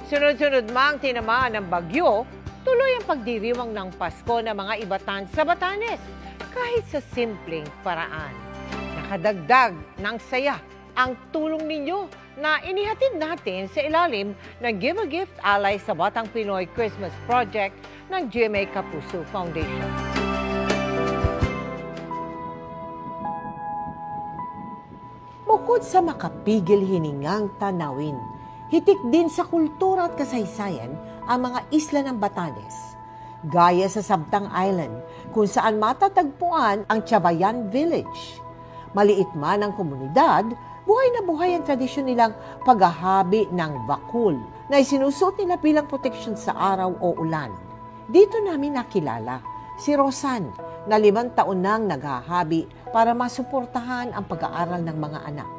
Sunod-sunod mang tinamaan ng bagyo, tuloy ang pagdiriwang ng Pasko ng mga Ibatan sa Batanes kahit sa simpleng paraan. Nakadagdag ng saya ang tulong ninyo na inihatid natin sa ilalim ng Give a Gift Alay sa Batang Pinoy Christmas Project ng GMA Kapuso Foundation. Bukod sa makapigil hiningang tanawin, hitik din sa kultura at kasaysayan ang mga isla ng Batanes. Gaya sa Sabtang Island, kung saan matatagpuan ang Chavayan Village. Maliit man ang komunidad, buhay na buhay ang tradisyon nilang paghahabi ng bakul na isinusuot nila bilang proteksyon sa araw o ulan. Dito namin nakilala si Rosan na 5 taon nang naghahabi para masuportahan ang pag-aaral ng mga anak.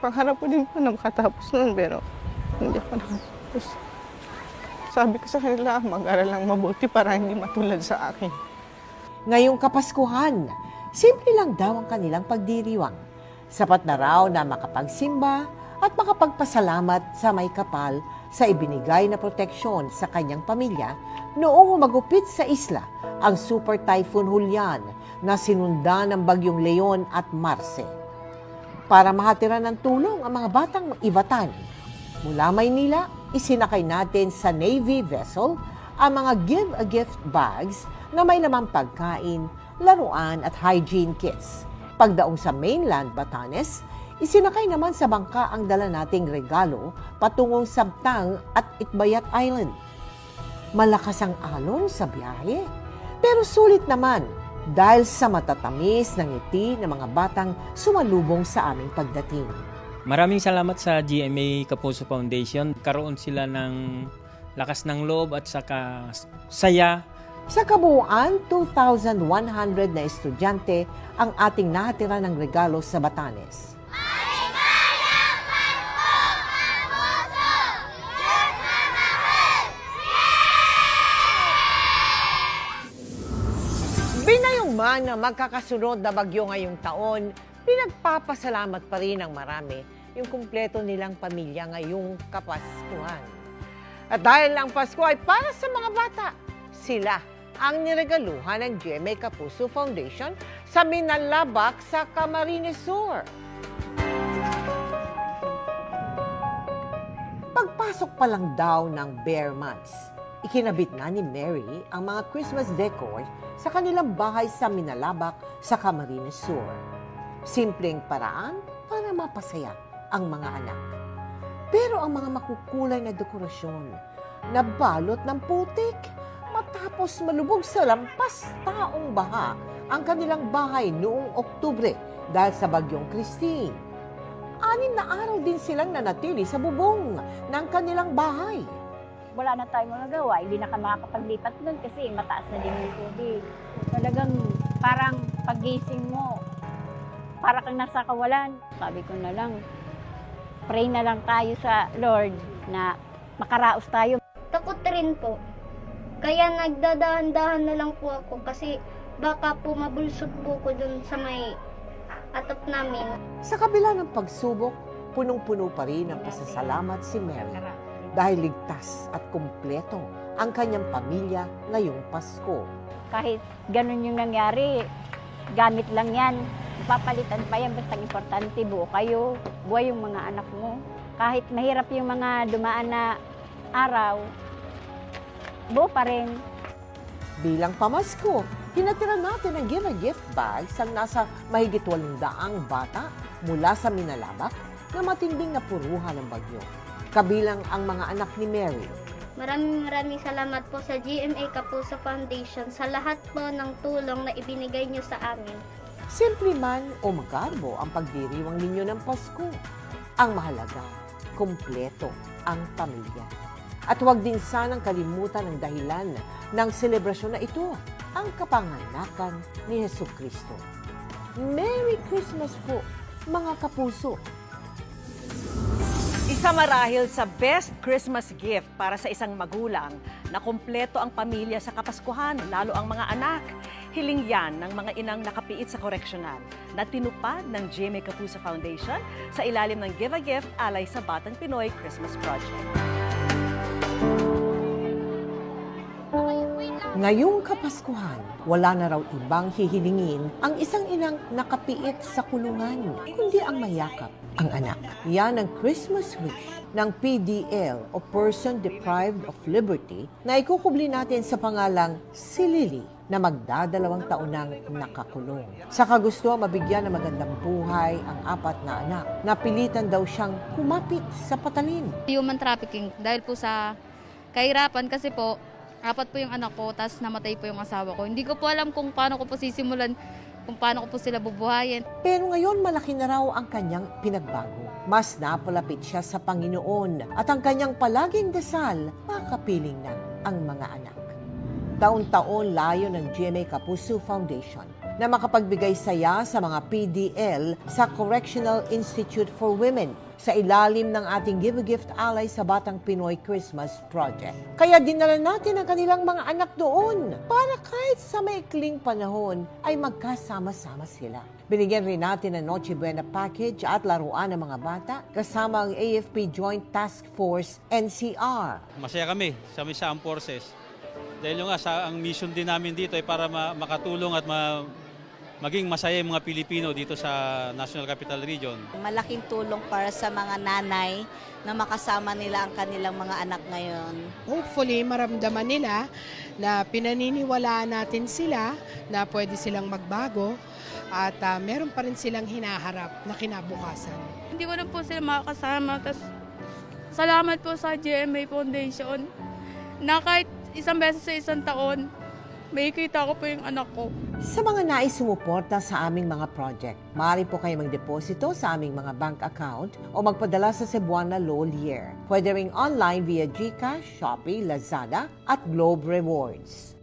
Pangarap ko din po na makatapos nun, pero hindi ako nakatapos. Sabi ko sa kanila, mag-aral lang mabuti para hindi matulad sa akin. Ngayong Kapaskuhan, simple lang daw ang kanilang pagdiriwang. Sapat na raw na makapagsimba at makapagpasalamat sa may kapal sa ibinigay na proteksyon sa kanyang pamilya noong humagupit sa isla ang Super Typhoon Julian na sinundan ng bagyong Leon at Marce. Para mahatiran ng tulong ang mga batang Ibatan, mula Maynila, isinakay natin sa Navy vessel ang mga Give a Gift bags na may lamang pagkain, laruan at hygiene kits. Pagdaong sa mainland Batanes, isinakay naman sa bangka ang dala nating regalo patungong Sabtang at Itbayat Island. Malakas ang alon sa biyahe, pero sulit naman dahil sa matatamis ng ngiti ng mga batang sumalubong sa aming pagdating. Maraming salamat sa GMA Kapuso Foundation. Karoon sila ng lakas ng loob at saka saya. Sa kabuuan, 2,100 na estudyante ang ating nahatira ng regalo sa Batanes. Binayong man na magkakasunod na bagyo ngayong taon, pinagpapasalamat pa rin ng marami yung kumpleto nilang pamilya ngayong Kapaskuhan. At dahil ang Pasko ay para sa mga bata, sila ang niregaluhan ng GMA Kapuso Foundation sa Minalabak sa Camarines Sur. Pagpasok pa lang daw ng bare months, ikinabit na ni Mary ang mga Christmas decor sa kanilang bahay sa Minalabak sa Camarines Sur. Simpleng paraan para mapasaya ang mga anak. Pero ang mga makukulay na dekorasyon, nabalot ng putik, matapos malubog sa lampas taong baha ang kanilang bahay noong Oktubre dahil sa bagyong Christine. 6 na araw din silang nanatili sa bubong ng kanilang bahay. Wala na tayong magagawa, hindi na ka makakapaglipat doon kasi mataas na din yung tubig. Talagang parang pagising mo, para kang nasa kawalan. Sabi ko na lang, pray na lang tayo sa Lord na makaraos tayo. Takot rin po. Kaya nagdadahan-dahan na lang po ako kasi baka po mabulsot po ko dun sa may atap namin. Sa kabila ng pagsubok, punong-puno pa rin ang pasasalamat si Mary dahil ligtas at kumpleto ang kanyang pamilya ngayong Pasko. Kahit ganun yung nangyari, gamit lang yan. Papalitan pa yan, basta importante buo kayo, buhay yung mga anak mo. Kahit mahirap yung mga dumaan na araw, buo pa rin. Bilang pamasko, hinatira natin ang Give a Gift bags ang nasa mahigit 800 bata mula sa Minalabak na matinding napuruhan ng bagyo. Kabilang ang mga anak ni Mary. Maraming salamat po sa GMA Kapuso Foundation sa lahat po ng tulong na ibinigay niyo sa amin. Simple man o magarbo ang pagdiriwang ninyo ng Pasko. Ang mahalaga, kumpleto ang pamilya. At huwag din sanang kalimutan ang dahilan ng selebrasyon na ito, ang kapanganakan ni Jesucristo. Merry Christmas po, mga kapuso! Isa marahil sa best Christmas gift para sa isang magulang na kumpleto ang pamilya sa Kapaskuhan, lalo ang mga anak. Hiling yan ng mga inang nakapiit sa koreksyonal na tinupad ng GMA Kapuso Foundation sa ilalim ng Give a Gift Alay sa Batang Pinoy Christmas Project. Ngayong Kapaskuhan, wala na raw ibang hihilingin ang isang inang nakapiit sa kulungan, kundi ang mayakap ang anak. Yan ang Christmas wish ng PDL o Person Deprived of Liberty na ikukubli natin sa pangalang si Lily na magdadalawang taon nang nakakulong. Sa kagustuhan mabigyan ng magandang buhay ang 4 na anak, napilitan daw siyang kumapit sa patalim. Human trafficking dahil po sa kahirapan kasi po 4 po yung anak ko, tapos namatay po yung asawa ko. Hindi ko po alam kung paano ko po sisimulan, kung paano ko po sila bubuhayin. Pero ngayon malaki na raw ang kanyang pinagbago. Mas napalapit siya sa Panginoon at ang kanyang palaging dasal, makapiling na ang mga anak. Taon-taon layo ng GMA Kapuso Foundation na makapagbigay saya sa mga PDL sa Correctional Institute for Women sa ilalim ng ating Give a Gift Ally sa Batang Pinoy Christmas Project. Kaya dinala natin ang kanilang mga anak doon para kahit sa maikling panahon ay magkasama-sama sila. Binigyan rin natin ng Noche Buena package at laruan ng mga bata kasama ang AFP Joint Task Force NCR. Masaya kami sa Armed Forces. Dahil yung ang mission din namin dito ay para makatulong at maging masaya yung mga Pilipino dito sa National Capital Region. Malaking tulong para sa mga nanay na makasama nila ang kanilang mga anak ngayon. Hopefully, maramdaman nila na pinaniniwalaan natin sila na pwede silang magbago at meron pa rin silang hinaharap na kinabukasan. Hindi ko na po sila makakasama. Tas, salamat po sa GMA Foundation na kahit isang beses sa isang taon, may kita ko po yung anak ko. Sa mga nais sumuporta sa aming mga project, maaari po kayo magdeposito sa aming mga bank account o magpadala sa Cebuana Lolier. Pwede ring online via GCash, Shopee, Lazada at Globe Rewards.